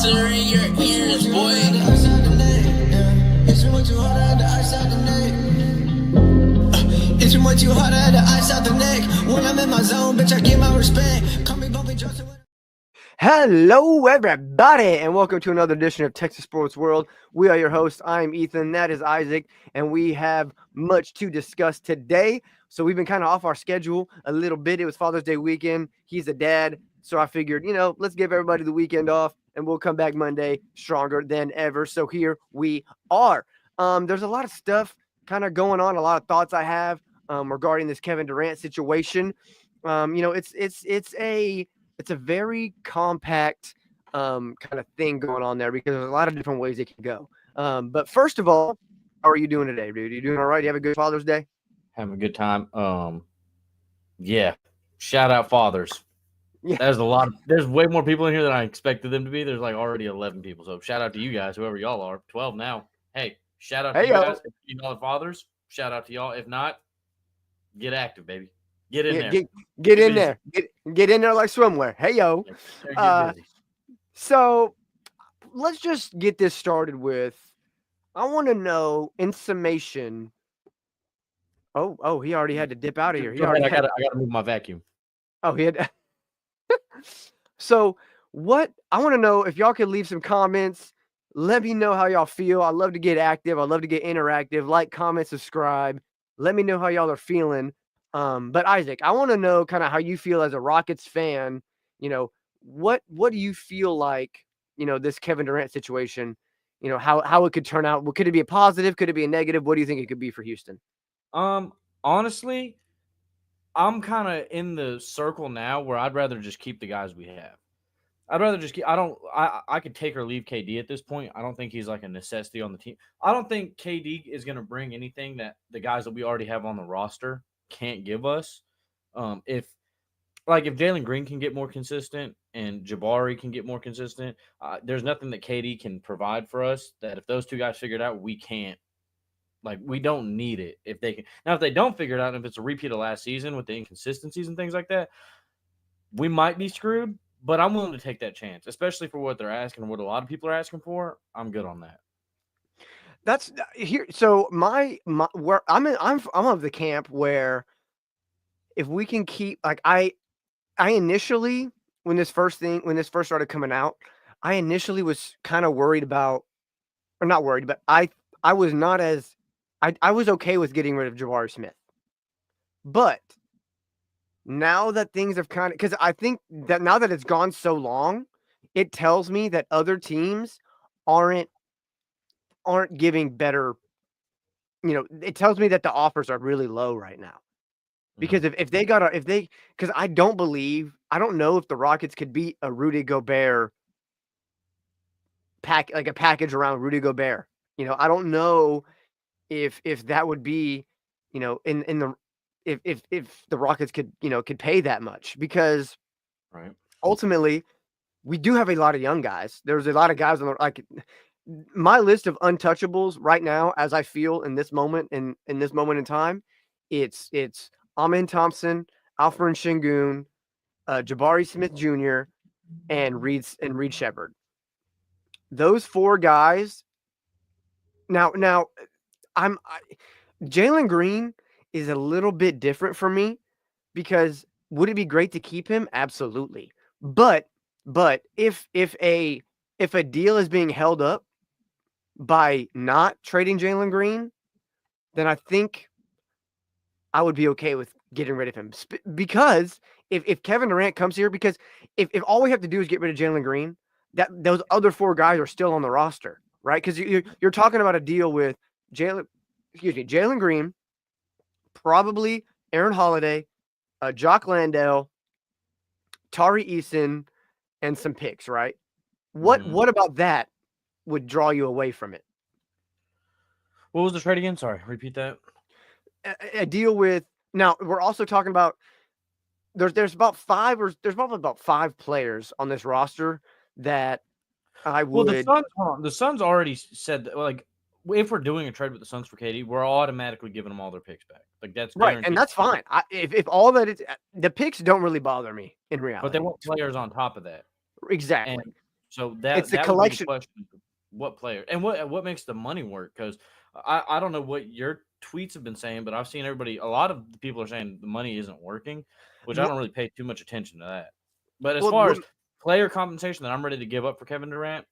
monster in your ears, boy. It's too much harder at the ice out the neck. It's too much harder at the ice out the neck. When I'm in my zone, bitch, I get my respect. Call me Bumpy Johnson. Hello, everybody, and welcome to another edition of Texas Sports World. We are your hosts. I'm Ethan. That is Isaac, and we have much to discuss today. So we've been kind of off our schedule a little bit. It was Father's Day weekend. He's a dad, so I figured, let's give everybody the weekend off, and we'll come back Monday stronger than ever. So here we are. There's a lot of stuff kind of going on, a lot of thoughts I have regarding this Kevin Durant situation. It's a very compact kind of thing going on there because there's a lot of different ways it can go. But first of all, how are you doing today, dude? You doing all right? You have a good Father's Day? Having a good time. Yeah. Shout out fathers. Yeah. There's way more people in here than I expected them to be. There's like already 11 people. So shout out to you guys, whoever y'all are. 12 now. Hey, shout out to you guys. If you know the fathers, shout out to y'all. If not, get active, baby. Get in there. Get in there. Get in there like swimwear. Hey, yo. So let's just get this started with, I want to know in summation. Oh, he already had to dip out of here. I got to move my vacuum. Oh, he had. So what I want to know, if y'all could leave some comments, let me know how y'all feel. I love to get active. I love to get interactive. Like, comment, subscribe. Let me know how y'all are feeling. But Isaac, I want to know kind of how you feel as a Rockets fan. What do you feel like, this Kevin Durant situation, how it could turn out? Well, could it be a positive? Could it be a negative? What do you think it could be for Houston? Honestly, I'm kind of in the circle now where I'd rather just keep the guys we have. I'd rather just keep. I could take or leave KD at this point. I don't think he's like a necessity on the team. I don't think KD is going to bring anything that the guys that we already have on the roster can't give us. If Jalen Green can get more consistent and Jabari can get more consistent, there's nothing that KD can provide for us that if those two guys figure it out, we can't. Like, we don't need it if they can. Now, if they don't figure it out, and if it's a repeat of last season with the inconsistencies and things like that, we might be screwed. But I'm willing to take that chance, especially for what they're asking, what a lot of people are asking for. I'm good on that. That's here. So my where I'm of the camp where if we can keep, like, I initially, when this first started coming out, I initially was kind of worried about, or not worried, but I was not as I was okay with getting rid of Jabari Smith. But now that things have kind of, because I think that now that it's gone so long, it tells me that other teams aren't giving better. It tells me that the offers are really low right now. Because because I don't know if the Rockets could beat a Rudy Gobert a package around Rudy Gobert. I don't know if that would be, if the Rockets could pay that much, because right. Ultimately we do have a lot of young guys. There's a lot of guys on my list of untouchables right now, as I feel in this moment in time. It's Amen Thompson, Alfred Şengün, Jabari Smith Jr., and Reed Shepherd. Those four guys. Now, Jalen Green is a little bit different for me, because would it be great to keep him? Absolutely. But if a deal is being held up by not trading Jalen Green, then I think I would be okay with getting rid of him. Because if Kevin Durant comes here, because if all we have to do is get rid of Jalen Green, those other four guys are still on the roster, right? Because you're talking about a deal with Jalen Green, probably Aaron Holiday, Jock Landale, Tari Eason, and some picks, right? What about that would draw you away from it? What was the trade again? Sorry, repeat that. A deal with, now we're also talking about, there's probably about five players on this roster that I would. Well, the Suns already said that, like, if we're doing a trade with the Suns for KD, we're automatically giving them all their picks back. Like, that's right, and that's fine. If all that is, the picks don't really bother me in reality. But they want players on top of that. Exactly. So It's the that would be the collection. question. What player and what makes the money work? Because I don't know what your tweets have been saying, but I've seen a lot of the people are saying the money isn't working, which I Wh- don't really pay too much attention to that. But as Well, far as player compensation that I'm ready to give up for Kevin Durant,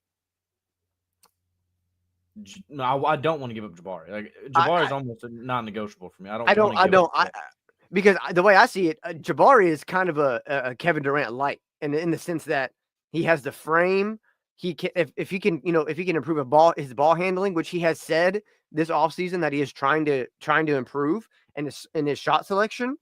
no, I don't want to give up Jabari. Like Jabari is almost a non-negotiable for me. I I don't want don't, to I give up don't, I Jabari. because the way I see it, Jabari is kind of a Kevin Durant light, in the sense that he has the frame. He can, if he can, if he can improve his ball handling, which he has said this offseason that he is trying to improve, and in his shot selection,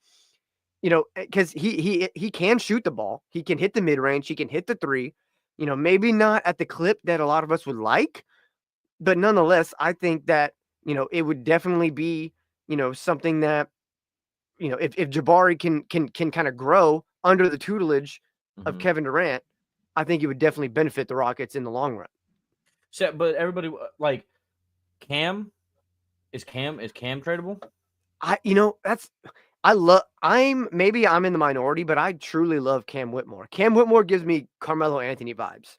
because he can shoot the ball, he can hit the mid range, he can hit the three, maybe not at the clip that a lot of us would like, but nonetheless, I think that it would definitely be something that if Jabari can kind of grow under the tutelage of Mhm. Kevin Durant, I think it would definitely benefit the Rockets in the long run. So, but everybody like Cam is Cam tradable? I'm in the minority, but I truly love Cam Whitmore. Cam Whitmore gives me Carmelo Anthony vibes.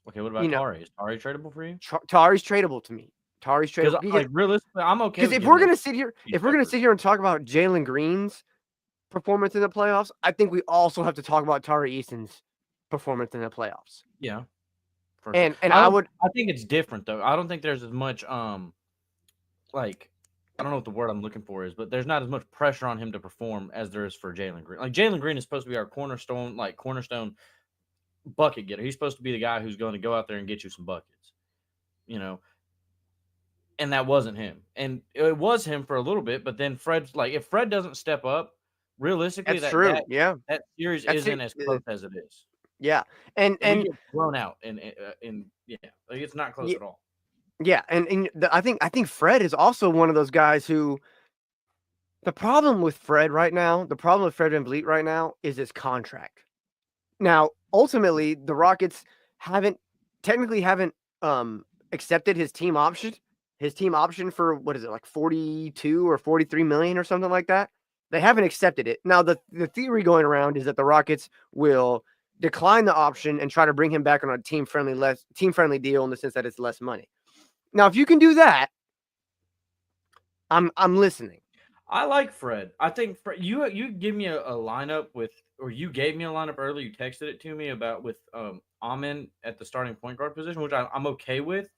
Okay, what You about know, Tari? Is Tari tradable for you? Tari's tradable to me. Tari's Because tradable like realistically, I'm okay because with if giving we're up gonna sit here, these peppers. and talk about Jalen Green's performance in the playoffs, I think we also have to talk about Tari Eason's performance in the playoffs. Yeah, for sure. And I would I think it's different though. I don't think there's as much like I don't know what the word I'm looking for is, but there's not as much pressure on him to perform as there is for Jalen Green. Like Jalen Green is supposed to be our cornerstone bucket getter. He's supposed to be the guy who's going to go out there and get you some buckets, you know. And that wasn't him. And it was him for a little bit, but then Fred's like, if Fred doesn't step up, realistically, That's true. Yeah. that series That's isn't it. as close as it is. Yeah. And We and get blown out, and yeah, like it's not close yeah, at all. yeah, I think Fred is also one of those guys who the problem with Fred right now, the problem with Fred VanVleet right now is his contract. Now, ultimately, the Rockets haven't technically haven't accepted his team option. His team option for what is it, like 42 or 43 million or something like that. They haven't accepted it. Now, the theory going around is that the Rockets will decline the option and try to bring him back on a team friendly deal in the sense that it's less money. Now, if you can do that, I'm listening. I like Fred. I think Fred, you give me a lineup with, or you gave me a lineup earlier. You texted it to me about with Amin at the starting point guard position, which I'm okay with.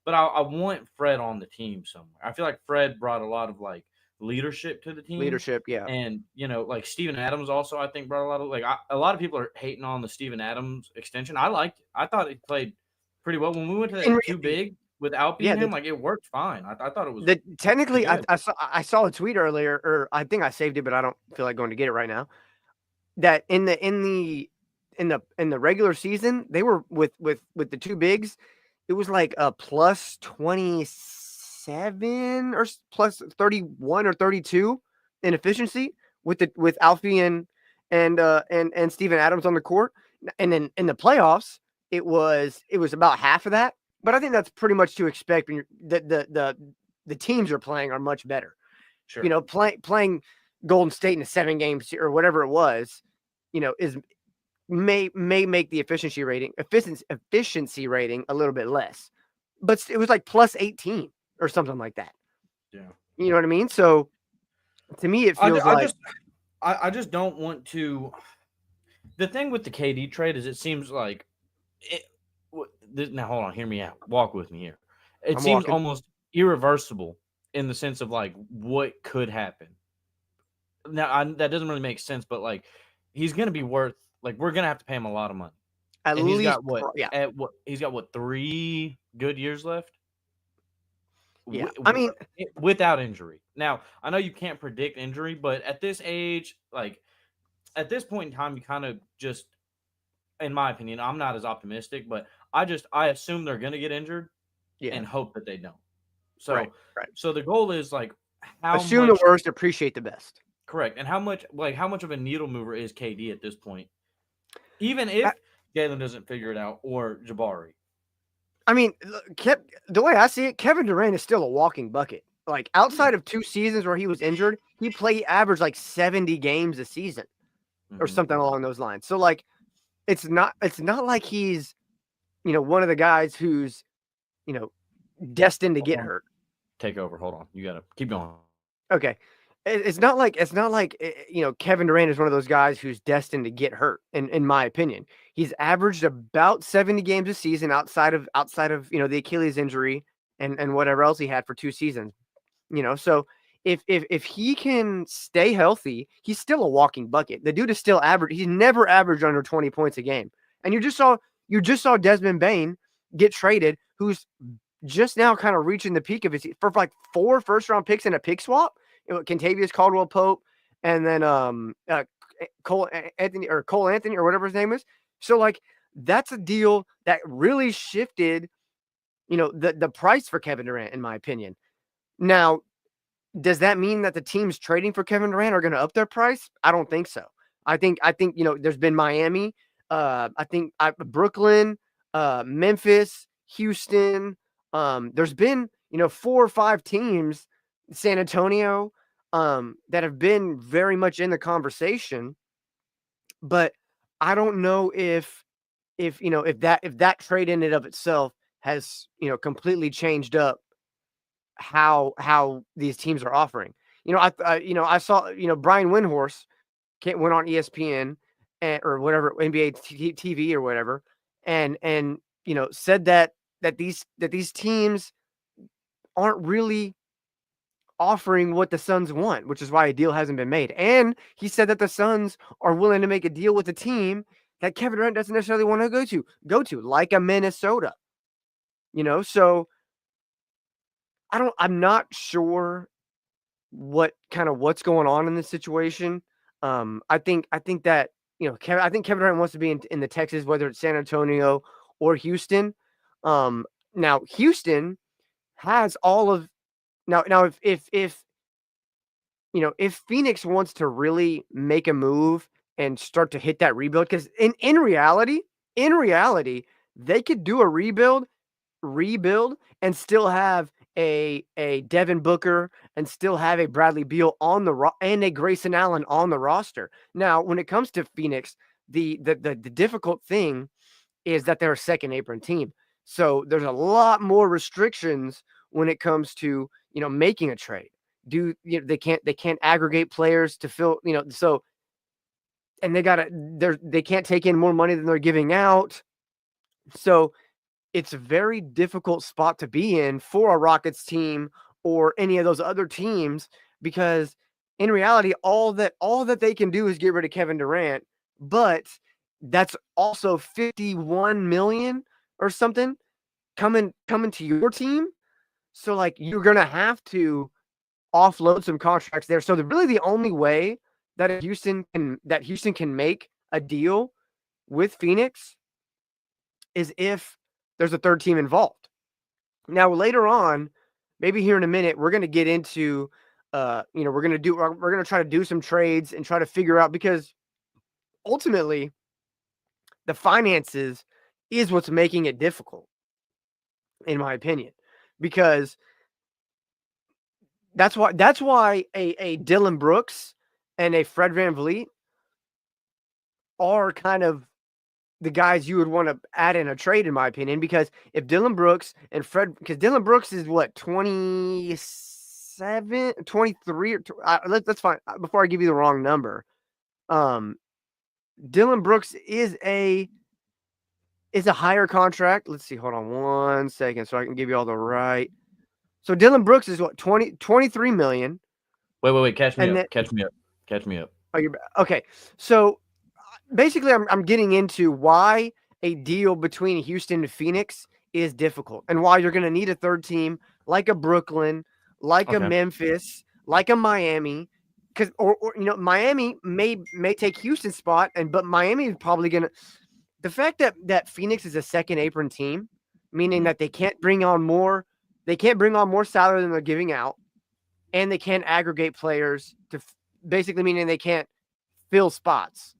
But I want Fred on the team somewhere. I feel like Fred brought a lot of like leadership to the team, Leadership, yeah. and like Steven Adams also I think brought a lot of a lot of people are hating on the Steven Adams extension. I liked it. I thought he played pretty well when we went to In, that too big without being yeah, him. Like it worked fine. I thought it was technically, good. I saw a tweet earlier, or I think I saved it, but I don't feel like going to get it right now. That in the regular season, they were with the two bigs. It was like a plus 27 or plus 31 or 32 in efficiency with Alfie and Steven Adams on the court. And then in the playoffs, it was about half of that. But I think that's pretty much to expect when the teams are playing are much better. Sure. Playing Golden State in a 7-game or whatever it was, is may make the efficiency rating a little bit less, but it was like plus 18 or something like that. Yeah. You know what I mean? So to me, it feels like I just don't want to. The thing with the KD trade is it seems like it. Now hold on, hear me out. Walk with me here. It I'm seems walking. almost irreversible in the sense of like what could happen. Now that doesn't really make sense, but like he's going to be worth like we're going to have to pay him a lot of money, At and he's least, got what yeah, at what he's got what 3 good years left. yeah. I mean, Without injury. Now I know you can't predict injury, but at this age, like at this point in time, you kind of just, in my opinion, I'm not as optimistic, but I assume they're going to get injured yeah, and hope that they don't. So, right. so the goal is like how Assume much the worst, appreciate the best. correct, and how much of a needle mover is KD at this point, even if Jalen doesn't figure it out or Jabari. I mean, the way I see it, Kevin Durant is still a walking bucket. Like outside of 2 seasons where he was injured, he averaged like 70 games a season or Mhm. something along those lines. So like, it's not like he's one of the guys who's, you know, destined to Hold get on. hurt. Take over. Hold on. You gotta keep going. Okay. It's not like Kevin Durant is one of those guys who's destined to get hurt. In my opinion, he's averaged about 70 games a season outside of the Achilles injury and whatever else he had for 2 seasons. So if he can stay healthy, he's still a walking bucket. The dude is still average. He's never averaged under 20 points a game. And you just saw Desmond Bain get traded, who's just now kind of reaching the peak of his for like 4 first-round picks and a pick swap. Kentavious Caldwell Pope, and then Cole Anthony or whatever his name is. So like that's a deal that really shifted, the price for Kevin Durant, in my opinion. Now, does that mean that the teams trading for Kevin Durant are going to up their price? I don't think so. I think there's been Miami, I think Brooklyn, Memphis, Houston. There's been 4 or 5 teams, San Antonio, that have been very much in the conversation. But I don't know if that trade in and of itself has completely changed up how these teams are offering. I saw Brian Windhorst went on ESPN or whatever, NBA TV or whatever, and said that these teams aren't really offering what the Suns want, which is why a deal hasn't been made. And he said that the Suns are willing to make a deal with a team that Kevin Durant doesn't necessarily want to go to, like a Minnesota. So I'm not sure what's going on in this situation. I think that I think Kevin Durant wants to be in the Texas, whether it's San Antonio or Houston. Now Houston has all of now if Phoenix wants to really make a move and start to hit that rebuild, because in reality, they could do a rebuild and still have a Devin Booker and still have a Bradley Beal on the and a Grayson Allen on the roster. Now, when it comes to Phoenix, the difficult thing is that they're a second apron team. So there's a lot more restrictions when it comes to making a trade. They can't aggregate players to fill so, and they can't take in more money than they're giving out. So it's a very difficult spot to be in for a Rockets team or any of those other teams, because in reality, all that they can do is get rid of Kevin Durant, but that's also 51 million or something coming to your team. So like you're gonna have to offload some contracts there. So really the only way that Houston can make a deal with Phoenix is if there's a third team involved. Now later on, maybe here in a minute, we're going to get into we're going to try to do some trades and try to figure out, because ultimately the finances is what's making it difficult, in my opinion, because that's why a Dylan Brooks and a Fred VanVleet are kind of the guys you would want to add in a trade, in my opinion, because if Dylan Brooks and Fred, because Dylan Brooks is what, 27, 23, or let's find before I give you the wrong number. Dylan Brooks is a higher contract. Let's see. Hold on 1 second so I can give you all the right. So Dylan Brooks is what, 23 million. Wait. Catch me And up. then, Catch me up. Catch me up. oh, you're okay. So basically, I'm getting into why a deal between Houston and Phoenix is difficult, and why you're going to need a third team like a Brooklyn, like a Okay. Memphis, like a Miami, because or Miami may take Houston's spot, but Miami is probably going to. The fact that Phoenix is a second apron team, meaning Mhm. that they can't bring on more salary than they're giving out, and they can't aggregate players to basically meaning they can't fill spots.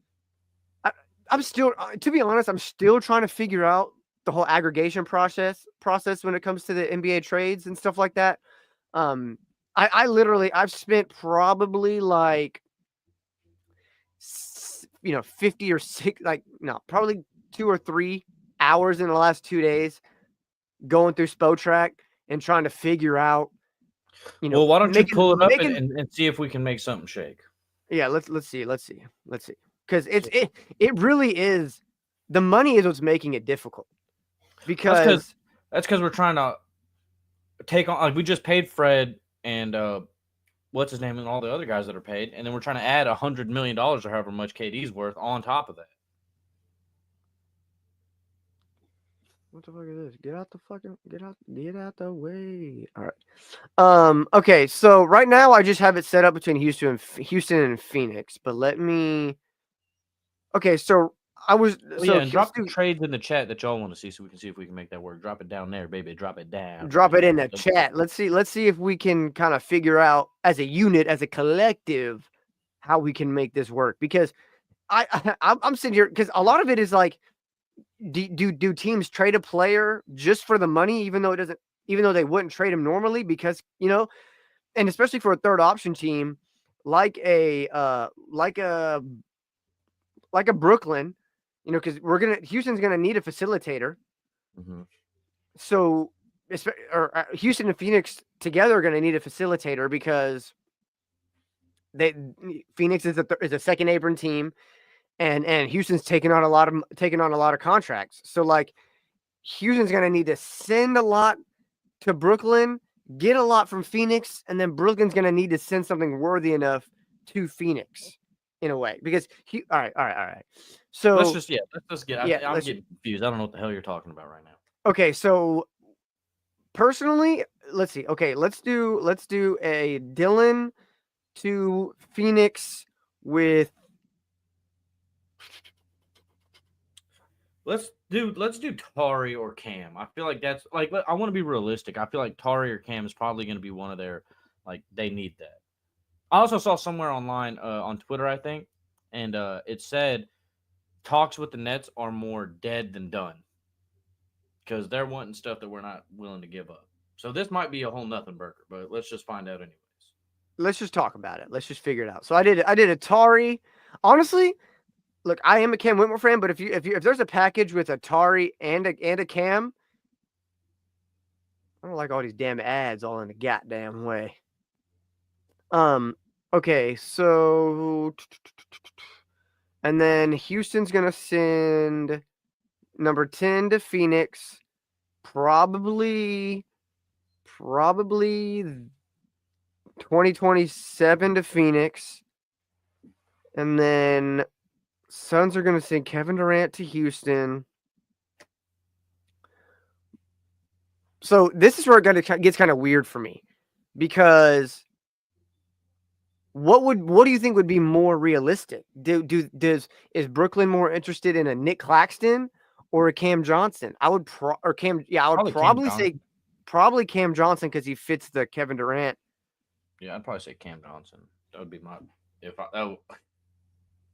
I'm still, to be honest, I'm still trying to figure out the whole aggregation process when it comes to the NBA trades and stuff like that. I literally, I've spent probably like 50 or 6, like, no, probably 2 or 3 hours in the last 2 days going through Spotrac and trying to figure out, Well, why don't you pull it up making and see if we can make something shake? yeah, let's see. Because it really is, the money is what's making it difficult. That's Because because we're trying to take on, like, we just paid Fred and what's his name and all the other guys that are paid, and then we're trying to add $100 million or however much KD's worth on top of that. what the fuck is this? Get out the way. All right. Okay, so right now I just have it set up between Houston and Phoenix, but let me. Okay, so I was Oh, so yeah, and let's drop the trades in the chat that y'all want to see so we can see if we can make that work. Drop it down there, baby. Drop it down. drop it in the chat. Let's see if we can kind of figure out as a unit, as a collective, how we can make this work. Because I'm sitting here because a lot of it is like, do teams trade a player just for the money, even though they wouldn't trade him normally, because and especially for a third option team like a Brooklyn, because Houston's gonna need a facilitator. Mm-hmm. So, Houston and Phoenix together are gonna need a facilitator because Phoenix is a second apron team, and Houston's taking on a lot of contracts. So like, Houston's gonna need to send a lot to Brooklyn, get a lot from Phoenix, and then Brooklyn's gonna need to send something worthy enough to Phoenix in a way. Because all right. So let's just get. yeah, I'm getting confused. I don't know what the hell you're talking about right now. Okay, so personally, let's see. Okay, let's do a Dylan to Phoenix with. Let's do Tari or Cam. I feel like that's like, I want to be realistic. I feel like Tari or Cam is probably going to be one of their, like, they need that. I also saw somewhere online on Twitter, I think, and it said talks with the Nets are more dead than done because they're wanting stuff that we're not willing to give up. So this might be a whole nothing burger, but let's just find out anyways. Let's just talk about it. Let's just figure it out. So I did Atari. Honestly, look, I am a Cam Whitmore fan, but if there's a package with Atari and a Cam, I don't like all these damn ads all in the goddamn way. Okay, so and then Houston's gonna send number 10 to Phoenix, probably 2027 to Phoenix, and then Suns are gonna send Kevin Durant to Houston. So this is where it gets kind of weird for me, because what do you think would be more realistic? Is Brooklyn more interested in a Nick Claxton or a Cam Johnson? I would probably say Cam Johnson because he fits the Kevin Durant. Yeah, I'd probably say Cam Johnson. That would be my if it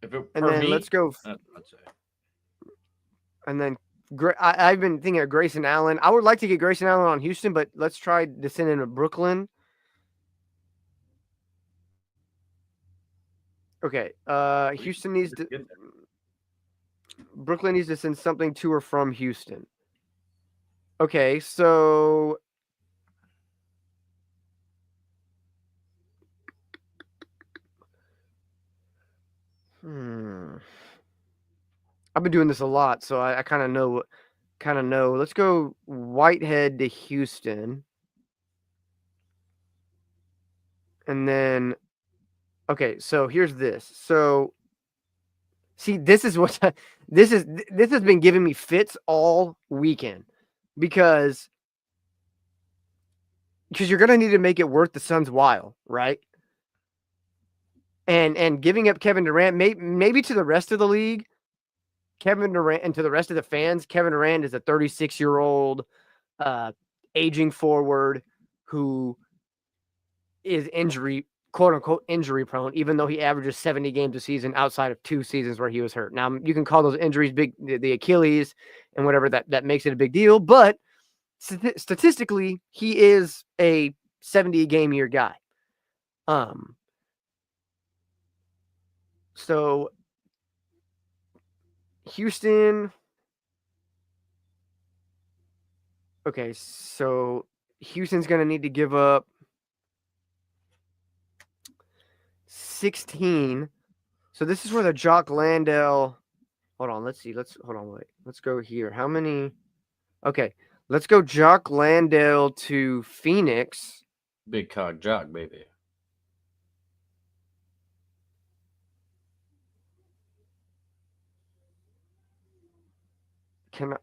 And for then me. let's go. That's what I'd say. And then I've been thinking of Grayson Allen. I would like to get Grayson Allen on Houston, but let's try to send him to Brooklyn. Okay. Houston needs to. Brooklyn needs to send something to or from Houston. Okay, so I've been doing this a lot, so I kind of know. Let's go Whitehead to Houston, and then okay. So here's this. So see, this is what this has been giving me fits all weekend, because you're gonna need to make it worth the Suns' while, right? And giving up Kevin Durant, maybe to the rest of the league, Kevin Durant, and to the rest of the fans, Kevin Durant is a 36-year-old aging forward who is quote unquote injury prone, even though he averages 70 games a season outside of 2 seasons where he was hurt. Now you can call those injuries the Achilles and whatever, that makes it a big deal, but statistically he is a 70 game year guy. So Houston, Okay, so Houston's going to need to give up 16. So this is where the Jock Landale. Hold on, let's see. Wait. Let's go here. How many? Okay, let's go Jock Landale to Phoenix. Big cock jock, baby.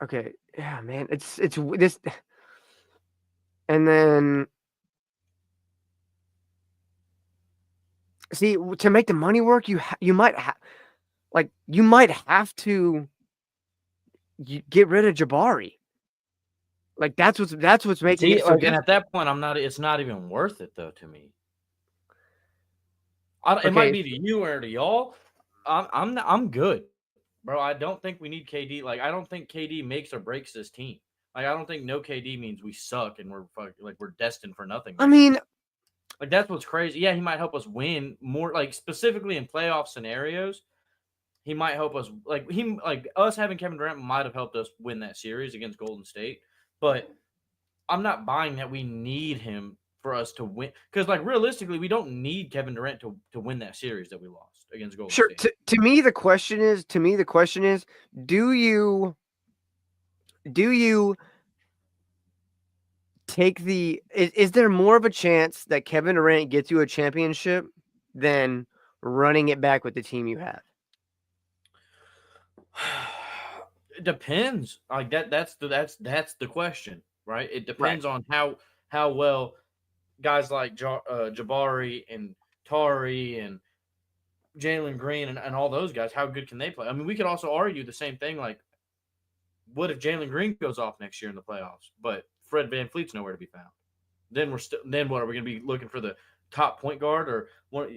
Okay, yeah, man, it's this, and then see to make the money work, you might have to get rid of Jabari. Like that's what's making See, it so and at that point, it's not even worth it though to me. It might be to you or to y'all. I'm good, bro. I don't think we need KD. Like I don't think KD makes or breaks this team. Like I don't think no KD means we suck and we're destined for nothing. I mean, like that's what's crazy. Yeah, he might help us win more. Like specifically in playoff scenarios, he might help us. Like us having Kevin Durant might have helped us win that series against Golden State. But I'm not buying that we need him for us to win. Because like realistically, we don't need Kevin Durant to win that series that we lost against Golden State. To me the question is, do you take is there more of a chance that Kevin Durant gets you a championship than running it back with the team you have? It depends. Like that's the question, right? It depends on how well guys like Jabari and Tari and Jalen Green and all those guys, how good can they play? I mean, we could also argue the same thing. Like, what if Jalen Green goes off next year in the playoffs, but Fred VanVleet's nowhere to be found? Then then what are we going to be looking for the top point guard or what?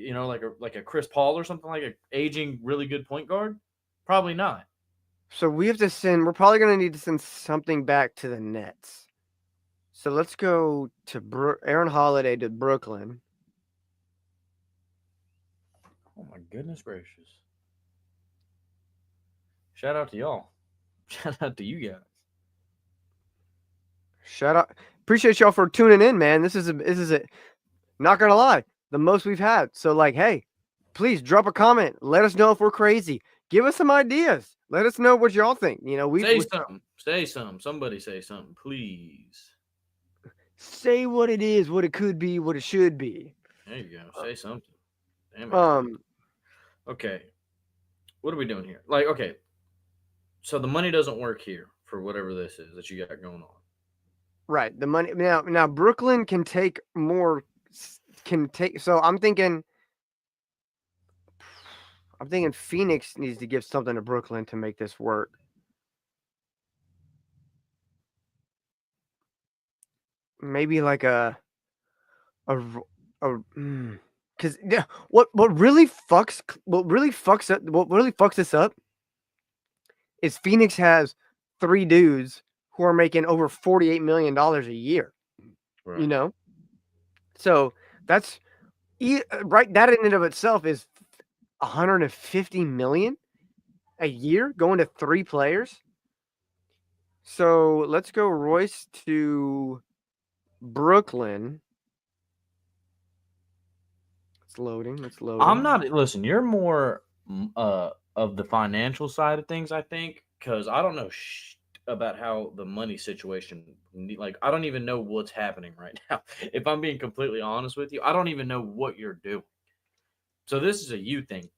Like a Chris Paul or something, like an aging really good point guard? Probably not. So we have to send. We're probably going to need to send something back to the Nets. So let's go to Aaron Holiday to Brooklyn. Oh my goodness gracious! Shout out to y'all. Shout out to you guys. Shout out. Appreciate y'all for tuning in, man. This is not gonna lie, the most we've had. So like, hey, please drop a comment. Let us know if we're crazy. Give us some ideas. Let us know what y'all think. Say something. Say something. Somebody say something, please. Say what it is, what it could be, what it should be. There you go. Say something. Damn it. Okay. What are we doing here? Like, okay. So the money doesn't work here for whatever this is that you got going on. Right. The money now Brooklyn can take more. So I'm thinking Phoenix needs to give something to Brooklyn to make this work. Maybe like because what really fucks us up is Phoenix has 3 dudes who are making over $48 million a year. Right. So that's right. That in and of itself is $150 million a year going to 3 players. So let's go Royce to Brooklyn. It's loading. I'm not. Listen, you're more of the financial side of things, I think, because I don't know about how the money situation. Like, I don't even know what's happening right now. If I'm being completely honest with you, I don't even know what you're doing. So this is a you thing.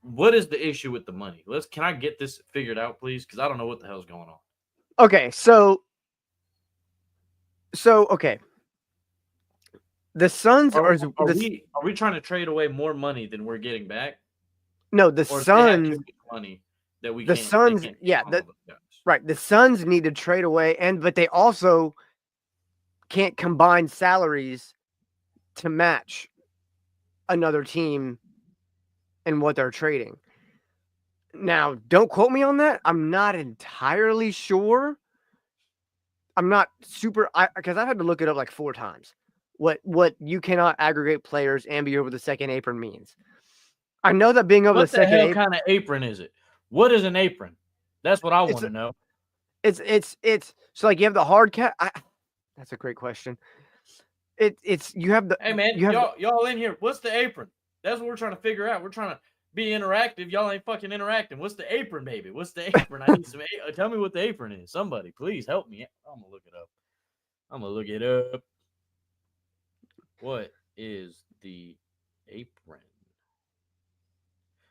What is the issue with the money? Can I get this figured out, please? Because I don't know what the hell's going on. Okay, so okay. The Suns are we trying to trade away more money than we're getting back? No, the Suns money that we the can't, Suns right. The Suns need to trade away, but they also can't combine salaries to match another team and what they're trading. Now, don't quote me on that. I'm not entirely sure. I'm not super because I had to look it up like 4 times. What you cannot aggregate players and be over the second apron means. I know that being over the second apron. What kind of apron is it? What is an apron? That's what I want to know. It's so like you have the hard cap. That's a great question. It's you have the Hey man, you have y'all in here? What's the apron? That's what we're trying to figure out. We're trying to be interactive. Y'all ain't fucking interacting. What's the apron, baby? What's the apron? I need some. Tell me what the apron is. Somebody, please help me. I'm gonna look it up. I'm gonna look it up. What is the apron?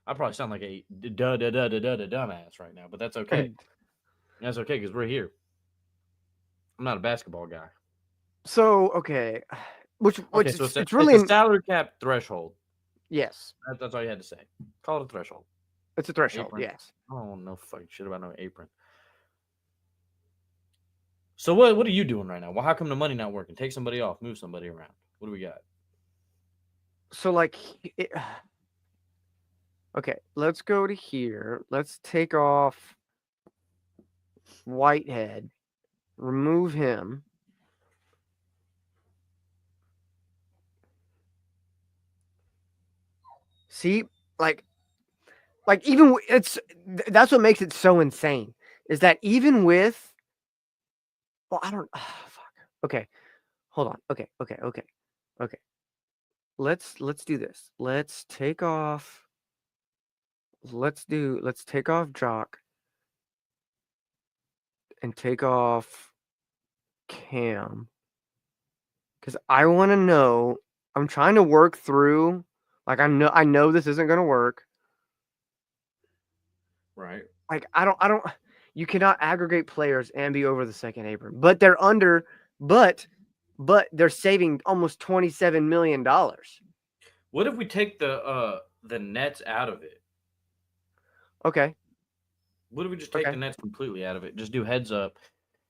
I probably sound like a dumbass right now, but that's okay. That's okay because we're here. I'm not a basketball guy. so okay, which Okay, so it's really it's a salary cap threshold. yes, That's all you had to say. Call it a threshold. it's a threshold. Apron. Yes. I don't want no fucking shit about no apron. So what are you doing right now? Well, how come the money not working? Take somebody off, move somebody around. What do we got? So like, okay, let's go to here. Let's take off Whitehead, remove him. See, like even that's what makes it so insane is that even with, well, I don't, fuck. Okay, hold on. Okay. Let's do this. Let's take off. Let's take off Jock and take off Cam because I want to know. I'm trying to work through. Like I know this isn't gonna work. Right. Like I don't. You cannot aggregate players and be over the second apron, but they're under. But they're saving almost $27 million. What if we take the nets out of it? Okay. What if we just take the nets completely out of it? Just do heads up.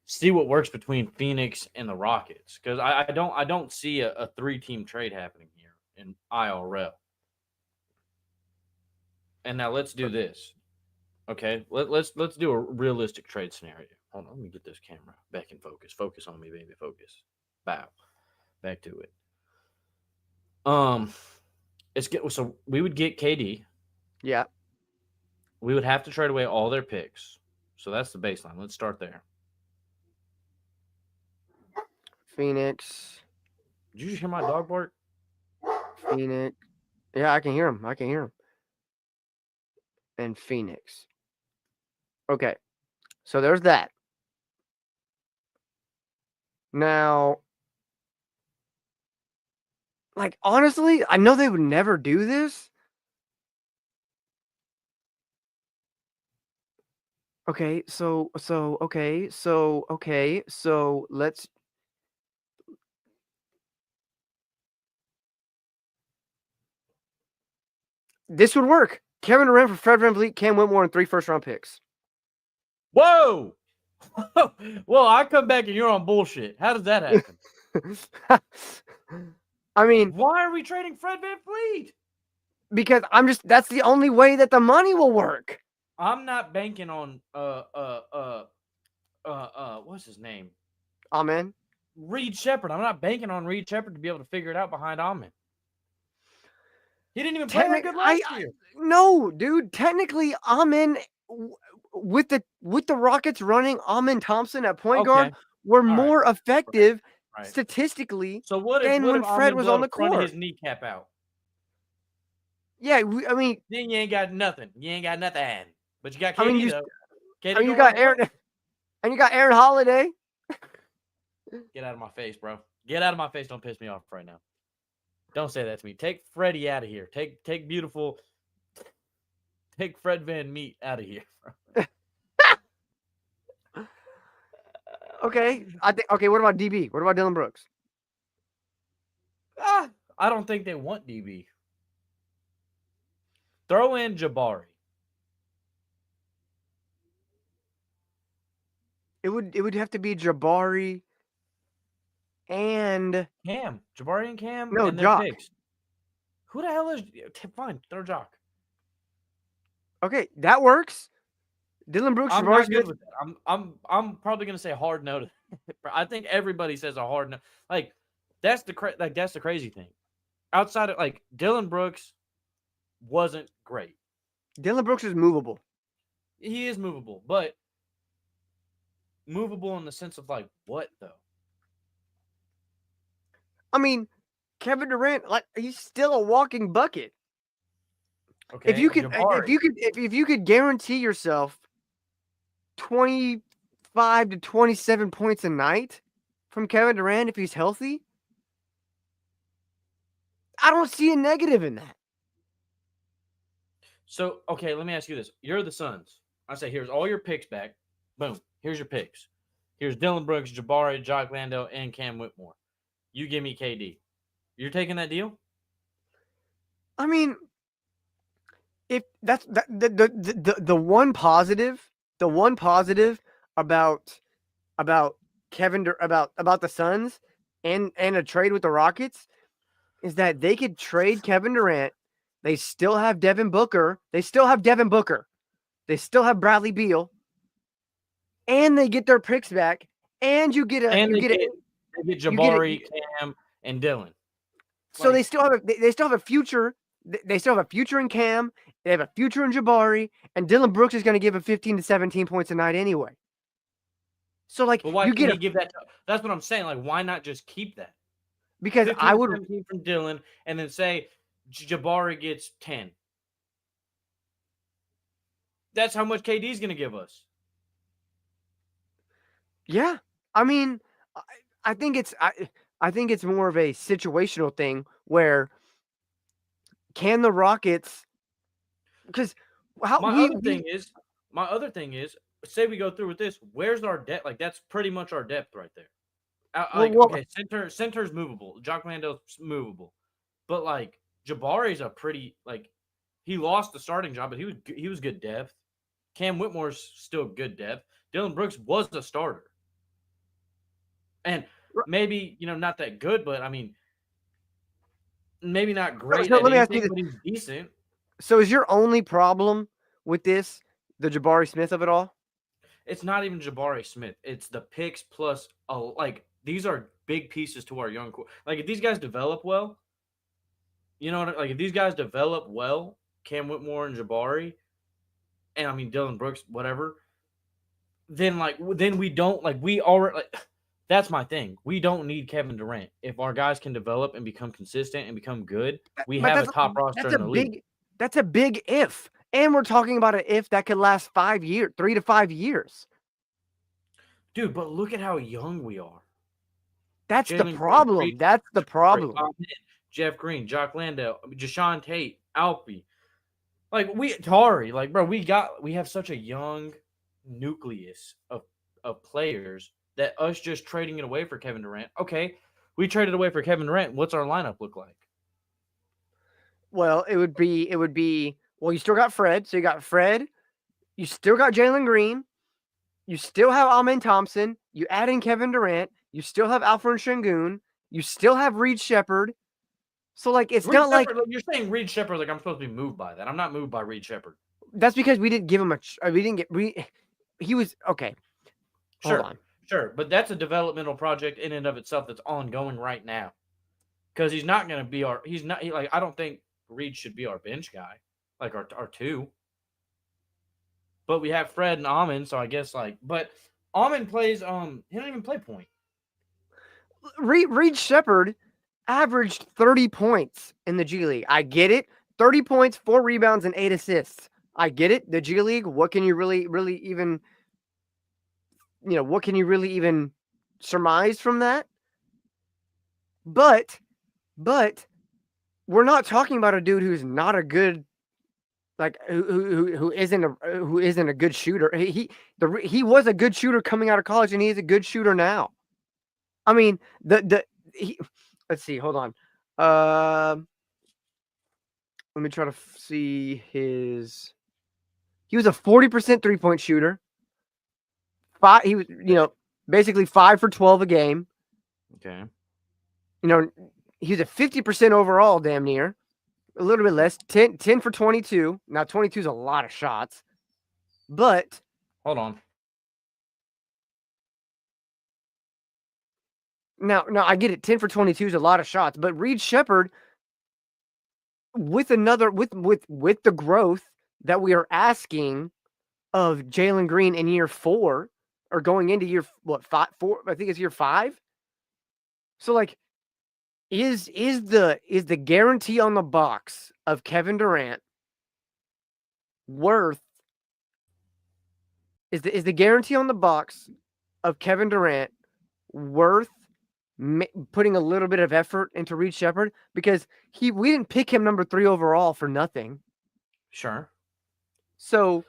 See what works between Phoenix and the Rockets. Because I don't see a 3-team trade happening here in IRL. And now let's do this. Okay. Let's do a realistic trade scenario. Hold on, let me get this camera back in focus. Focus on me, baby. Focus. Bow. Back to it. So we would get KD. Yeah. We would have to trade away all their picks. So that's the baseline. Let's start there. Phoenix. Did you just hear my dog bark? Phoenix. Yeah, I can hear him. And Phoenix. Okay. So there's that. Now, like honestly, I know they would never do this. Okay, so let's this would work. Kevin Durant for Fred VanVleet, Cam Whitmore, and 3 first-round picks. Whoa! Well, I come back and you're on bullshit. How does that happen? I mean, why are we trading Fred VanVleet? Because that's the only way that the money will work. I'm not banking on what's his name? Amen. Reed Shepherd. I'm not banking on Reed Shepherd to be able to figure it out behind Amen. He didn't even play that good last year. No, dude. Technically, Amen with the Rockets running Amen Thompson at point guard were more effective statistically than when Fred was on the court. His kneecap out. Yeah, I mean, then you ain't got nothing. But you got KD, I mean, you got Aaron, and you got Aaron Holiday. Get out of my face, bro. Get out of my face. Don't piss me off right now. Don't say that to me. Take Freddie out of here. Take Fred Van Meat out of here. Okay. What about DB? What about Dylan Brooks? I don't think they want DB. Throw in Jabari. It would have to be Jabari and Cam. Jabari and Cam. No, and Jock. Picks. Who the hell is? Fine, throw Jock. Okay, that works. Dylan Brooks. I'm not good with that. I'm probably gonna say hard no to that. I think everybody says a hard no. Like that's the crazy thing. Outside of Dylan Brooks wasn't great. Dylan Brooks is movable. He is movable, but movable in the sense of like what though? I mean, Kevin Durant, like he's still a walking bucket. Okay, Jabari. If you could guarantee yourself 25 to 27 points a night from Kevin Durant if he's healthy, I don't see a negative in that. So, okay, let me ask you this. You're the Suns. I say, here's all your picks back. Boom. Here's your picks. Here's Dylan Brooks, Jabari, Jock Landale, and Cam Whitmore. You give me KD. You're taking that deal? I mean, if that's the one positive, about about the Suns and a trade with the Rockets is that they could trade Kevin Durant. They still have Devin Booker. They still have Bradley Beal, and they get their picks back. And you get they get Jabari, Cam, and Dylan. So they still have a future. They still have a future in Cam. They have a future in Jabari, and Dylan Brooks is going to give him 15 to 17 points a night anyway. So like, but why can't he give that? That's what I'm saying. Like, why not just keep that? Because I would from Dylan, and then say Jabari gets 10. That's how much KD's going to give us. Yeah, I mean, I think it's more of a situational thing where can the Rockets? Because my other thing is, say we go through with this, where's our depth? Like that's pretty much our depth right there. Okay, center's movable. Jock Landale's movable, but like Jabari's a pretty like he lost the starting job, but he was good depth. Cam Whitmore's still good depth. Dylan Brooks was a starter, and maybe not that good, but I mean maybe not great. So let me ask you this: but he's decent. So is your only problem with this the Jabari Smith of it all? It's not even Jabari Smith. It's the picks plus like these are big pieces to our young core. Like if these guys develop well, like if these guys develop well, Cam Whitmore and Jabari, and I mean Dylan Brooks, whatever, then we don't we already that's my thing. We don't need Kevin Durant. If our guys can develop and become consistent and become good, we have a top roster in the league. That's a big if. And we're talking about an if that could last 5 years, 3 to 5 years. Dude, but look at how young we are. That's the problem. That's the problem. Jeff Green, Jock Landale, Jashawn Tate, Alfie. Tari, bro, we have such a young nucleus of players that us just trading it away for Kevin Durant. Okay, we traded away for Kevin Durant. What's our lineup look like? Well, it would be well, you still got Fred. So you got Fred. You still got Jalen Green. You still have Amen Thompson. You add in Kevin Durant. You still have Alfred Şengün. You still have Reed Shepherd. So it's Reed not Shepherd, you're saying Reed Shepherd like I'm supposed to be moved by that. I'm not moved by Reed Shepherd. That's because we didn't give him he was okay. Sure, but that's a developmental project in and of itself that's ongoing right now. Because he's not going to be I don't think Reed should be our bench guy, like our two. But we have Fred and Amen, so I guess but Amen plays he don't even play point. Reed Shepherd averaged 30 points in the G League. I get it. 30 points, 4 rebounds, and 8 assists. I get it. The G League, what can you really even surmise from that? But we're not talking about a dude who's not a good who isn't a good shooter. He was a good shooter coming out of college, and he is a good shooter now. I mean, let's see. Hold on. Let me try to see his. He was a 40% 3-point shooter. He was, basically 5 for 12 a game. Okay. He was a 50% overall, damn near. A little bit less. 10 for 22. Now, 22 is a lot of shots. But. Hold on. Now, I get it. 10 for 22 is a lot of shots. But Reed Shepherd, with the growth that we are asking of Jalen Green in year 4, or going into year what 4? I think it's year 5. So like, is the guarantee on the box of Kevin Durant worth? Is the guarantee on the box of Kevin Durant worth putting a little bit of effort into Reed Shepherd? Because we didn't pick him number 3 overall for nothing. Sure. So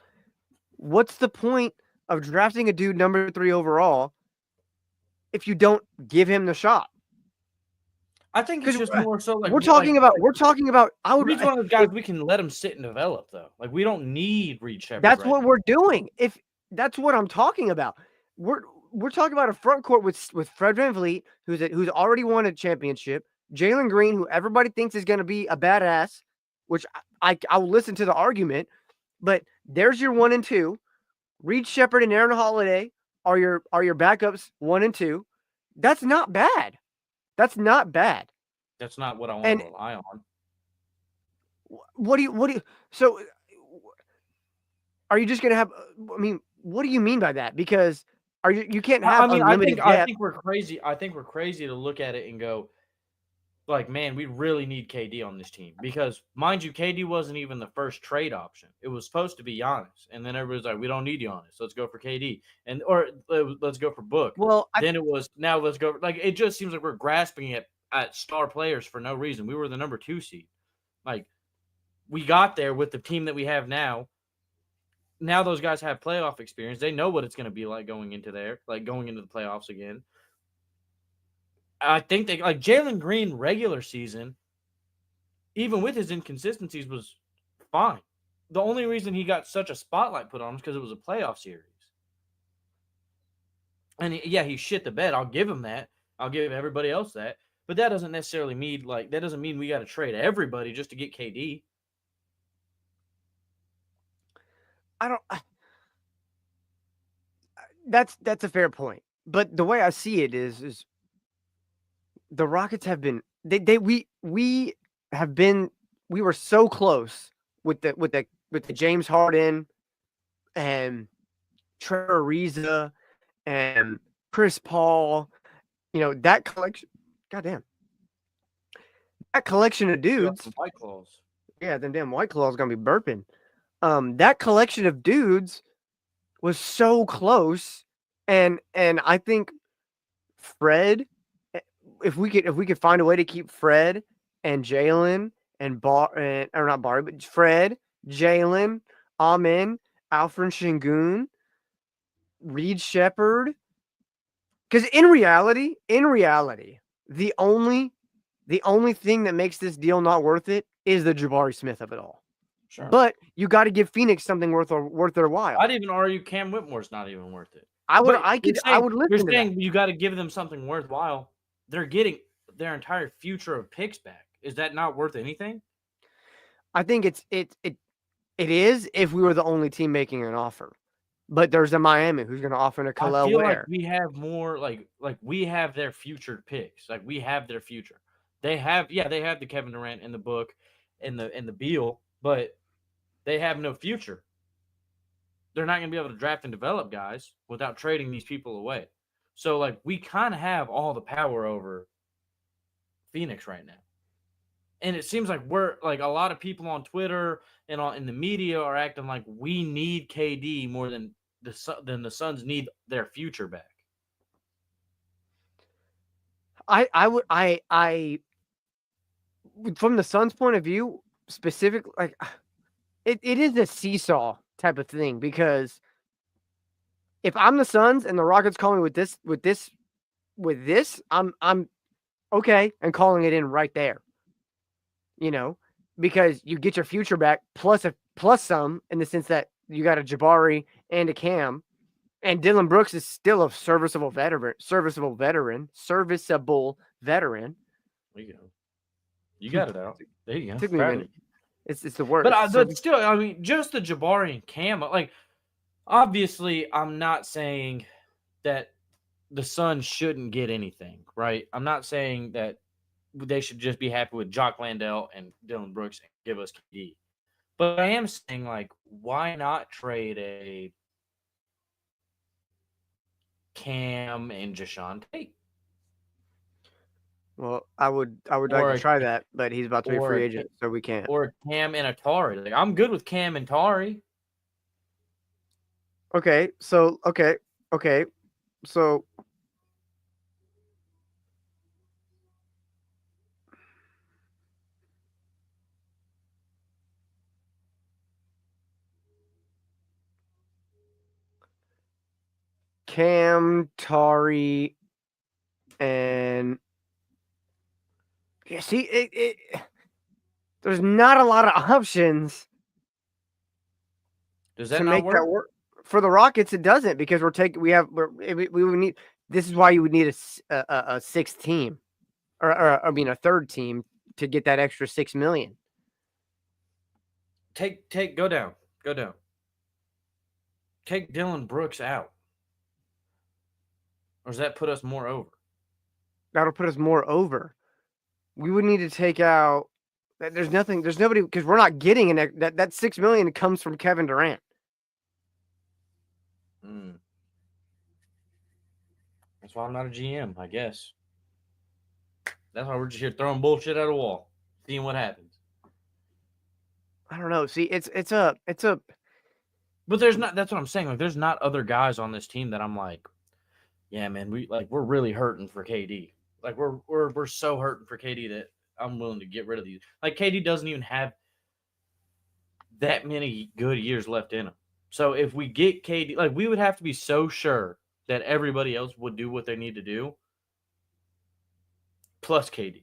what's the point of drafting a dude number 3 overall if you don't give him the shot? I think it's just more so like we're talking about. I would. Reed's one of those guys we can let him sit and develop though. Like we don't need Reed Shepherd. That's what we're doing. If that's what I'm talking about, we're talking about a front court with Fred VanVleet, who's already won a championship. Jalen Green, who everybody thinks is going to be a badass, which I'll listen to the argument, but there's your 1 and 2. Reed Shepherd and Aaron Holiday are your backups 1 and 2. That's not bad. That's not bad. That's not what I want to rely on. What do you so are you just going to have, I mean, what do you mean by that? Because you can't have unlimited depth. I think we're crazy. I think we're crazy to look at it and go like, man, we really need KD on this team because, mind you, KD wasn't even the first trade option. It was supposed to be Giannis, and then everybody's like, we don't need Giannis. Let's go for KD, or let's go for Book. Well, then it was now let's go. Like it just seems like we're grasping at star players for no reason. We were the number 2 seed. Like we got there with the team that we have now. Now those guys have playoff experience. They know what it's going to be like going into the playoffs again. I think they like Jalen Green regular season, even with his inconsistencies, was fine. The only reason he got such a spotlight put on him is because it was a playoff series. And he shit the bed. I'll give him that. I'll give everybody else that. But that doesn't necessarily mean we got to trade everybody just to get KD. That's a fair point. But the way I see it is the Rockets have been we were so close with the James Harden and Trevor Ariza and Chris Paul, that collection. Goddamn, that collection of dudes. White Claws. Yeah, them damn White Claws gonna be burping. That collection of dudes was so close, and I think Fred, if we could find a way to keep Fred and Jalen but Fred, Jalen, Amen, Alfred Şengün, Reed Shepherd, because in reality, the only thing that makes this deal not worth it is the Jabari Smith of it all. Sure. But you got to give Phoenix something worth their while. I'd even argue Cam Whitmore's not even worth it. I would listen You're to saying that. You got to give them something worthwhile. They're getting their entire future of picks back. Is that not worth anything? I think it is if we were the only team making an offer. But there's a Miami who's going to offer a Khalil I feel Ware. like we have more like we have their future picks. Like we have their future. They have the Kevin Durant in the Book and the Beal, but they have no future. They're not going to be able to draft and develop guys without trading these people away. So, like, we kind of have all the power over Phoenix right now. And it seems like we're, like, a lot of people on Twitter and in the media are acting like we need KD more than the Suns need their future back. I from the Suns' point of view, specifically, like, it is a seesaw type of thing, because if I'm the Suns and the Rockets call me with this, I'm okay and calling it in right there. Because you get your future back plus some, in the sense that you got a Jabari and a Cam, and Dylan Brooks is still a serviceable veteran. There you go. You got it out. There you go. Took me a minute. It's the word. But still, I mean, just the Jabari and Cam, like, obviously, I'm not saying that the Suns shouldn't get anything, right? I'm not saying that they should just be happy with Jock Landale and Dylan Brooks and give us KD. But I am saying, like, why not trade Cam and Jashawn Tate. Well, I would like Or to a try that, but he's about to be a or free a agent, so we can't. or Cam and Atari. Like, I'm good with Cam and Tari. Okay, so Cam, Tari, and yeah, see, there's not a lot of options Does to that not make that work? work. For the Rockets, it doesn't because we would need. This is why you would need a sixth team, or I mean a third team to get that extra $6 million. Go down. Go down. Take Dylan Brooks out. Or does that put us more over? That'll put us more over. We would need to take out. There's nobody because we're not getting that $6 million comes from Kevin Durant. That's why I'm not a GM, I guess. That's why we're just here throwing bullshit at a wall, seeing what happens. I don't know. See, it's a. But there's not. That's what I'm saying. Like, there's not other guys on this team that I'm like, yeah, man, we're really hurting for KD. Like we're so hurting for KD that I'm willing to get rid of these. Like KD doesn't even have that many good years left in him. So if we get KD, like we would have to be so sure that everybody else would do what they need to do, plus KD.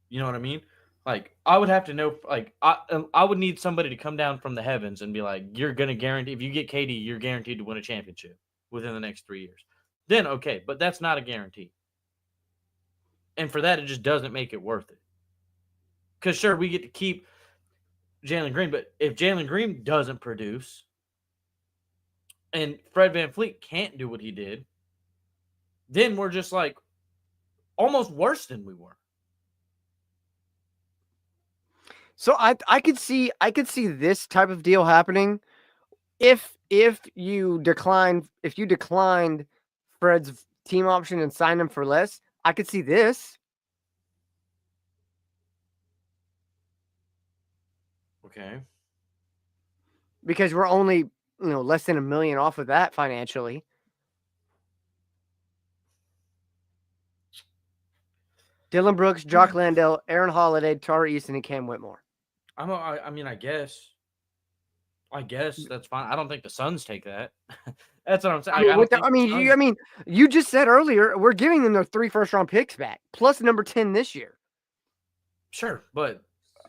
You know what I mean? Like I would have to know. Like I would need somebody to come down from the heavens and be like, "You're gonna guarantee if you get KD, you're guaranteed to win a championship within the next 3 years." Then okay, but that's not a guarantee. And for that, it just doesn't make it worth it. Because sure, we get to keep Jalen Green, but if Jalen Green doesn't produce and Fred VanVleet can't do what he did, then we're just like almost worse than we were. So I could see this type of deal happening if you declined Fred's team option and signed him for less. I could see this. Okay. Because we're only, less than $1 million off of that financially. Dylan Brooks, Jock Landale, Aaron Holiday, Tari Easton, and Cam Whitmore. I mean, I guess that's fine. I don't think the Suns take that. That's what I'm saying. You just said earlier we're giving them their 3 first-round picks back plus number 10 this year. Sure, but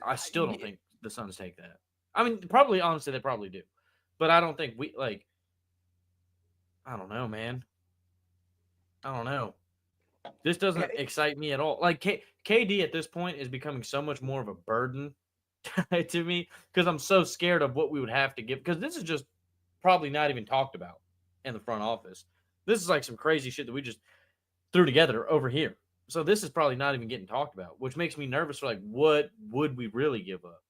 I still don't think the Suns take that. I mean, probably honestly they probably do, but I don't think we like. I don't know, man. I don't know. This doesn't excite me at all. Like KD at this point is becoming so much more of a burden to me because I'm so scared of what we would have to give. Because this is just probably not even talked about in the front office. This is like some crazy shit that we just threw together over here. So this is probably not even getting talked about, which makes me nervous for like what would we really give up?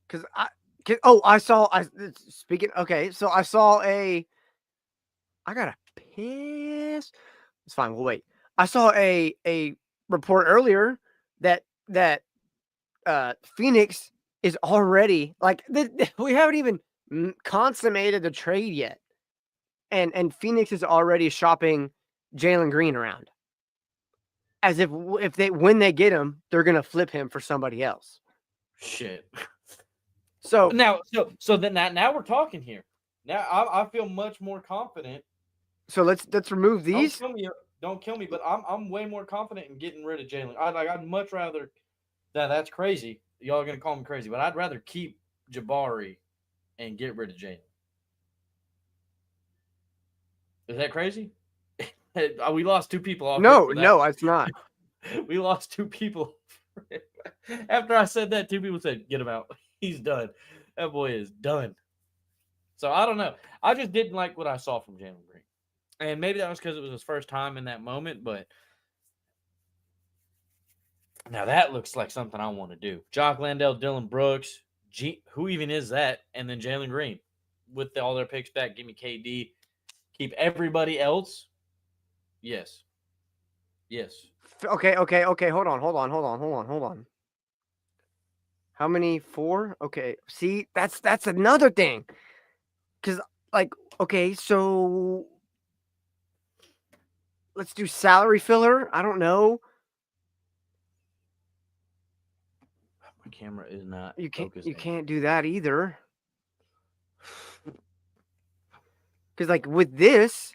Because I saw I got a piss. It's fine. We'll wait. I saw a report earlier that Phoenix is already like we haven't even consummated the trade yet, and Phoenix is already shopping Jalen Green around as if when they get him, they're gonna flip him for somebody else. Shit. So now we're talking here. Now I feel much more confident. So let's remove these. Don't kill me, but I'm way more confident in getting rid of Jalen. I'd much rather. That's crazy. Y'all are gonna call me crazy, but I'd rather keep Jabari and get rid of Jalen. Is that crazy? We lost 2 people off. No, it's not. We lost 2 people. After I said that, 2 people said, "Get him out. He's done. That boy is done." So I don't know. I just didn't like what I saw from Jalen Green. And maybe that was because it was his first time in that moment, but now that looks like something I want to do. Jock Landale, Dylan Brooks, who even is that? And then Jalen Green. with all their picks back. Give me KD. Keep everybody else. Yes. Yes. Okay. Hold on. How many? 4? Okay. See, that's another thing. Because, like, okay, so let's do salary filler. I don't know. My camera is not You focusing. can't do that either. Because, like, with this,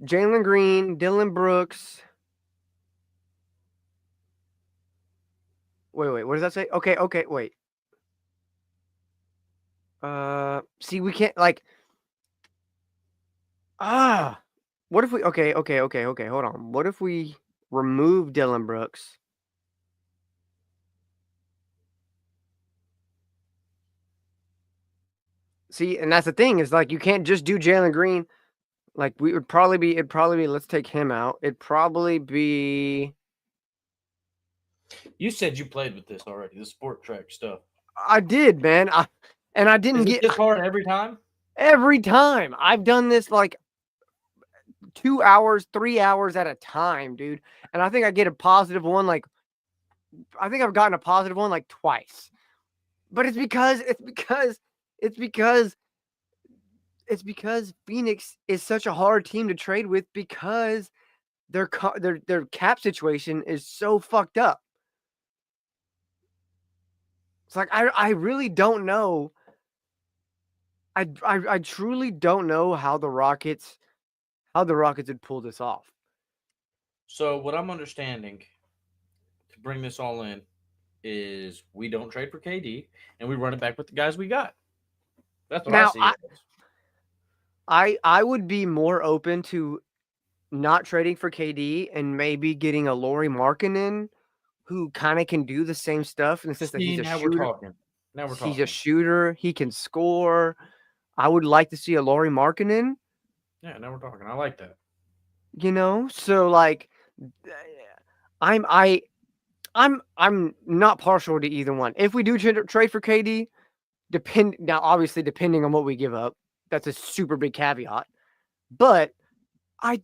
Jalen Green, Dylan Brooks. Wait. What does that say? Okay. Wait. See, we can't like. What if we? Okay. Hold on. What if we remove Dylan Brooks? See, and that's the thing is like you can't just do Jalen Green. Like we would probably be. It'd probably be. Let's take him out. It'd probably be. You said you played with this already, the sport track stuff. I did, man. I didn't Is it get this hard every time? every time. I've done this like 2 hours, 3 hours at a time, dude. And I think I get a positive one. Like I think I've gotten a positive one like twice. But it's because Phoenix is such a hard team to trade with because their cap situation is so fucked up. It's like I really don't know. I truly don't know how the Rockets would pull this off. So what I'm understanding to bring this all in is we don't trade for KD and we run it back with the guys we got. That's what I see. I would be more open to not trading for KD and maybe getting a Lauri Markkanen who kind of can do the same stuff in the sense that he's a now shooter. we're talking. Now we're talking. He's a shooter. He can score. I would like to see a Lauri Markkanen. Yeah, now we're talking. I like that. So like, I'm not partial to either one. If we do trade for KD, obviously depending on what we give up, that's a super big caveat. But I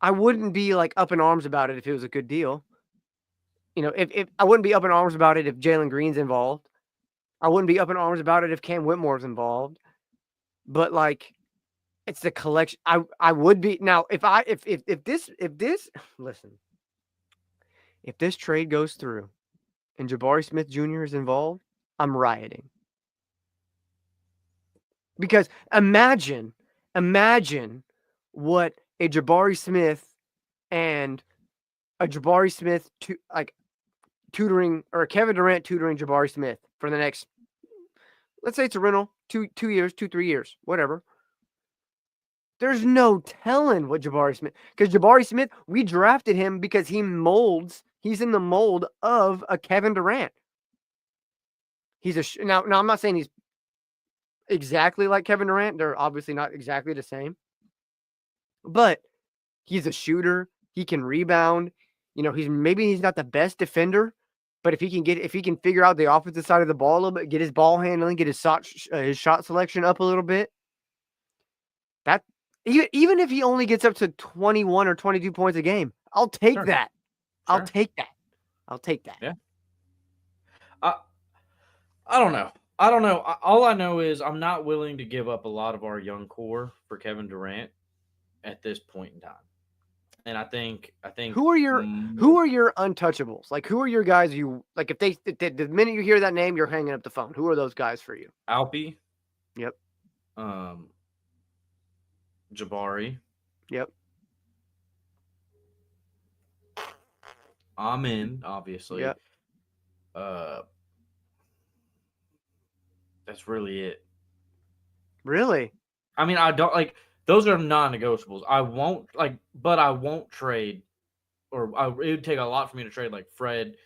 wouldn't be like up in arms about it if it was a good deal. If I wouldn't be up in arms about it if Jalen Green's involved. I wouldn't be up in arms about it if Cam Whitmore's involved. But like, it's the collection. I would be now if this listen, if this trade goes through and Jabari Smith Jr. is involved, I'm rioting. Because imagine what a Jabari Smith and a Jabari Smith tutoring or a Kevin Durant tutoring Jabari Smith for the next, let's say it's a rental, 2 years, 3 years, whatever. There's no telling what Jabari Smith, because Jabari Smith, we drafted him because he's in the mold of a Kevin Durant. He's now I'm not saying he's exactly like Kevin Durant. They're obviously not exactly the same. But he's a shooter. He can rebound. He's not the best defender, but if he can figure out the offensive side of the ball a little bit, get his ball handling, get his shot selection up a little bit, that even if he only gets up to 21 or 22 points a game, I'll take that. Sure. I'll take that. Yeah. I don't know. All I know is I'm not willing to give up a lot of our young core for Kevin Durant at this point in time. And I think who are your untouchables? Like, who are your guys you like? If the minute you hear that name, you're hanging up the phone. Who are those guys for you? Alpi. Yep. Jabari. Yep. Amin, obviously. Yep. That's really it. Really? I mean, I don't like. Those are non-negotiables. I won't trade, or it would take a lot for me to trade like Fred,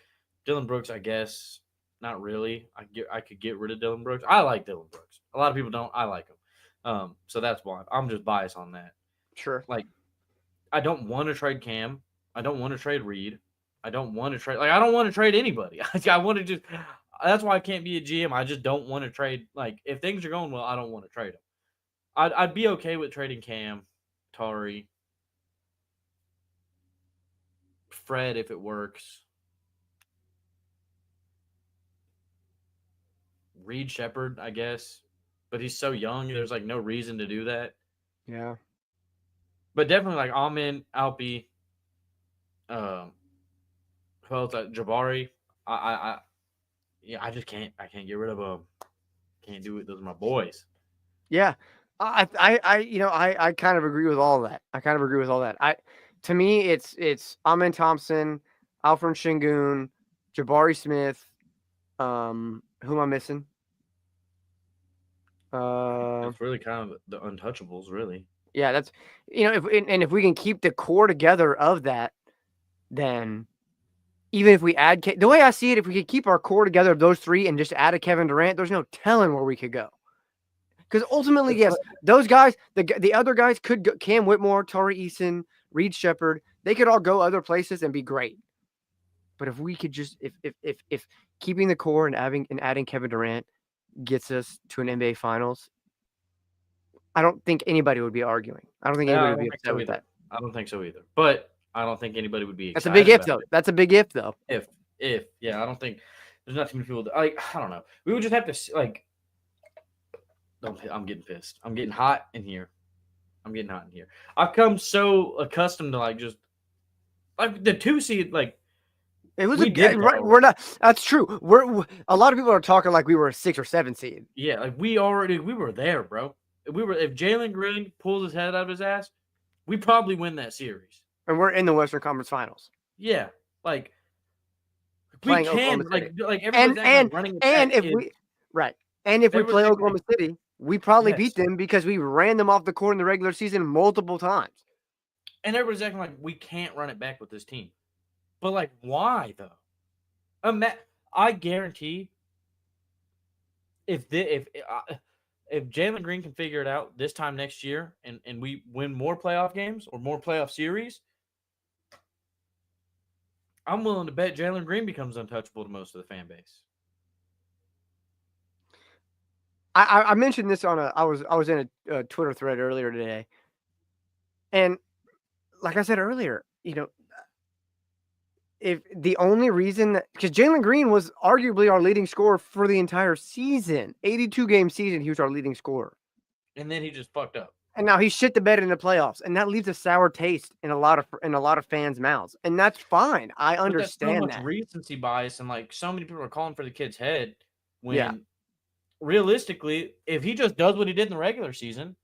Dylan Brooks. I guess not really. I could get rid of Dylan Brooks. I like Dylan Brooks. A lot of people don't. I like him. So that's why I'm just biased on that. Sure. Like, I don't want to trade Cam. I don't want to trade Reed. I don't want to trade. Like, I don't want to trade anybody. I want to just. That's why I can't be a GM. I just don't want to trade. Like, if things are going well, I don't want to trade him. I'd be okay with trading Cam, Tari, Fred if it works. Reed Shepard, I guess, but he's so young. There's like no reason to do that. Yeah. But definitely like Amin, Alpi, who else? Jabari. Yeah, I just can't. I can't get rid of them. Can't do it. Those are my boys. Yeah. I kind of agree with all that. To me, it's Amin Thompson, Alfred Şengün, Jabari Smith. Who am I missing? That's really kind of the untouchables, really. Yeah, that's if we can keep the core together of that, then even if we add the way I see it, if we could keep our core together of those three and just add a Kevin Durant, there's no telling where we could go. Because ultimately, yes, those guys, the other guys could go, Cam Whitmore, Tari Eason, Reed Shepard, they could all go other places and be great. But if we could just if keeping the core and adding Kevin Durant gets us to an NBA Finals, I don't think anybody would be arguing. I don't think anybody would be upset with that. I don't think so either. But I don't think anybody would be. That's a big if, though. That's a big if, though. If yeah, I don't think there's not too many people. I don't know. We would just have to like. I'm getting pissed. I'm getting hot in here. I've come so accustomed to like just like the 2 seed. Like it was right. We're not. That's true. We're a lot of people are talking like we were a 6 or 7 seed. Yeah, like we were there, bro. If Jalen Green pulls his head out of his ass, we probably win that series. And we're in the Western Conference Finals. Yeah, like playing we can like if we play Oklahoma City, we probably beat them because we ran them off the court in the regular season multiple times. And everybody's acting like we can't run it back with this team. But like, why though? I guarantee if Jalen Green can figure it out this time next year and we win more playoff games or more playoff series, I'm willing to bet Jalen Green becomes untouchable to most of the fan base. I mentioned this on I was in a Twitter thread earlier today, and like I said earlier, if the only reason because Jalen Green was arguably our leading scorer for the entire season, 82-game season, he was our leading scorer, and then he just fucked up, and now he shit the bed in the playoffs, and that leaves a sour taste in a lot of fans' mouths, and that's fine. I understand that's so much recency bias, and like so many people are calling for the kid's head when. Realistically, if he just does what he did in the regular season,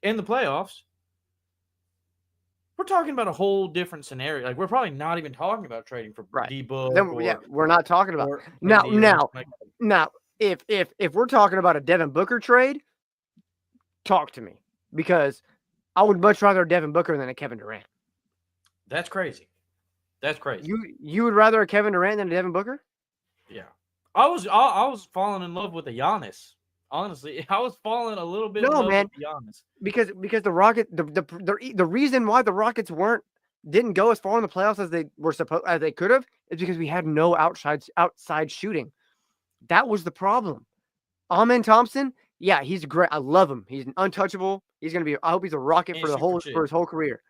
in the playoffs, we're talking about a whole different scenario. Like we're probably not even talking about trading for D-Book. We're not talking about now. If we're talking about a Devin Booker trade, talk to me because I would much rather Devin Booker than a Kevin Durant. That's crazy. You would rather a Kevin Durant than a Devin Booker? Yeah. I was falling in love with the Giannis. Honestly, I was falling a little bit in love with the Giannis. Because the Rockets, the reason why the Rockets didn't go as far in the playoffs as they could have is because we had no outside shooting. That was the problem. Amin Thompson, yeah, he's great. I love him. He's untouchable. He's gonna be. I hope he's a Rocket for his whole career.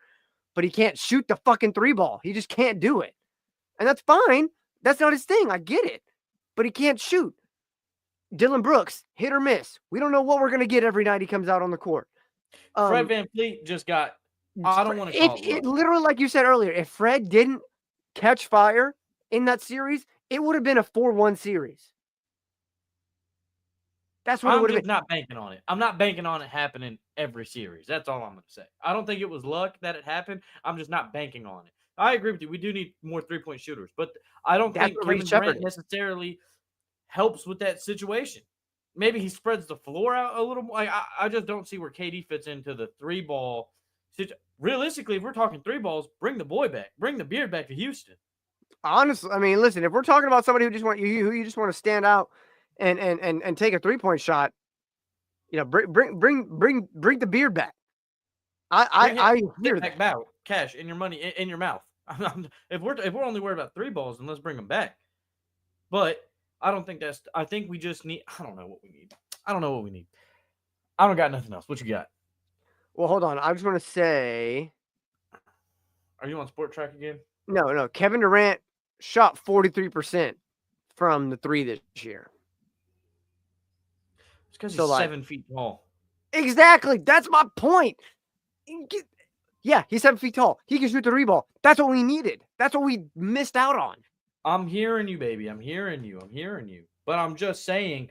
But he can't shoot the fucking 3-ball. He just can't do it, and that's fine. That's not his thing. I get it. But he can't shoot. Dylan Brooks, hit or miss. We don't know what we're going to get every night he comes out on the court. Fred VanVleet just got – I don't want to call it literally, like you said earlier, if Fred didn't catch fire in that series, it would have been a 4-1 series. That's what it would have been. I'm not banking on it. I'm not banking on it happening every series. That's all I'm going to say. I don't think it was luck that it happened. I'm just not banking on it. I agree with you. We do need more three-point shooters, but I don't think Kevin Durant necessarily helps with that situation. Maybe he spreads the floor out a little more. I just don't see where KD fits into the 3-ball. Realistically, if we're talking 3-balls, bring the boy back. Bring the beard back to Houston. Honestly, I mean, listen, if we're talking about somebody who you just want to stand out and take a 3-point shot, bring the beard back. I hear that. Back, cash in your money in your mouth. If we're only worried about 3-balls, then let's bring them back. But I don't think that's. I think we just need. I don't know what we need. I don't know what we need. I don't got nothing else. What you got? Well, hold on. I just want to say, Are you on Sport Track again? no. Kevin Durant shot 43% from the three this year. It's because So, he's like- 7 feet tall. Exactly. That's my point. Yeah, he's 7 feet tall. He can shoot the three ball. That's what we needed. That's what we missed out on. I'm hearing you, baby. I'm hearing you. But I'm just saying,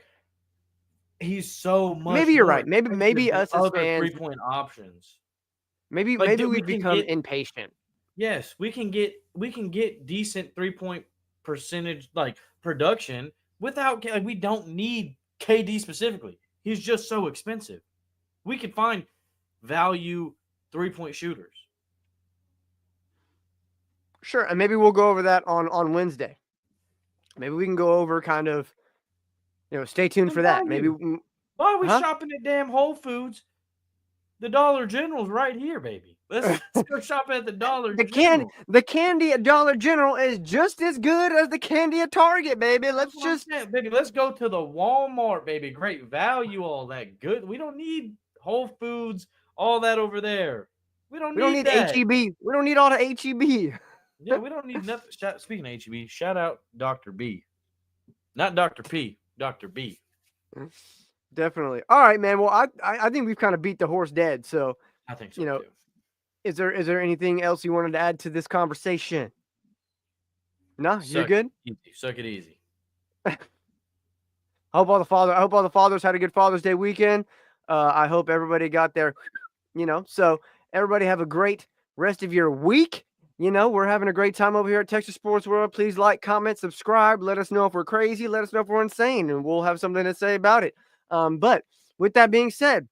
he's so much. Maybe you're more right. Maybe expensive than us as other fans. 3-point options. Maybe Like, dude, we we've can become get- impatient. Yes, we can get decent 3-point percentage like production without like we don't need KD specifically. He's just so expensive. We could find value 3-point shooters. Sure, and maybe we'll go over that on Wednesday. Maybe we can go over kind of, stay tuned The for that. Maybe value. Why are we Huh? shopping at damn Whole Foods? The Dollar General's right here, baby. Let's go shop at the Dollar General. the candy at Dollar General is just as good as the candy at Target, baby. Let's That's what I'm just saying, baby. Let's go to the Walmart, baby. Great value, all that good. We don't need Whole Foods, all that over there. We don't need that. HEB. We don't need all the HEB. Yeah, we don't need nothing. Speaking of HEB, shout out Dr. B. Not Dr. P, Dr. B. Definitely. All right, man. Well, I think we've kind of beat the horse dead. So, I think so You know, too. is there anything else you wanted to add to this conversation? No, you're Suck good. Easy. Suck it easy. I hope all the fathers had a good Father's Day weekend. I hope everybody got their, so everybody have a great rest of your week. We're having a great time over here at Texas Sports World. Please like, comment, subscribe. Let us know if we're crazy. Let us know if we're insane, and we'll have something to say about it. But with that being said,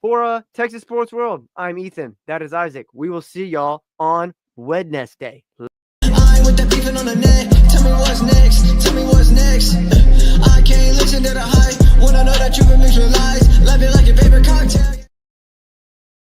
for Texas Sports World, I'm Ethan. That is Isaac. We will see y'all on Wednesday. I ain't with that beefing on the net. Tell me what's next. Tell me what's next. I can't listen to the hype. Wanna know that you've been mixed with lies. Love you like your favorite cocktail.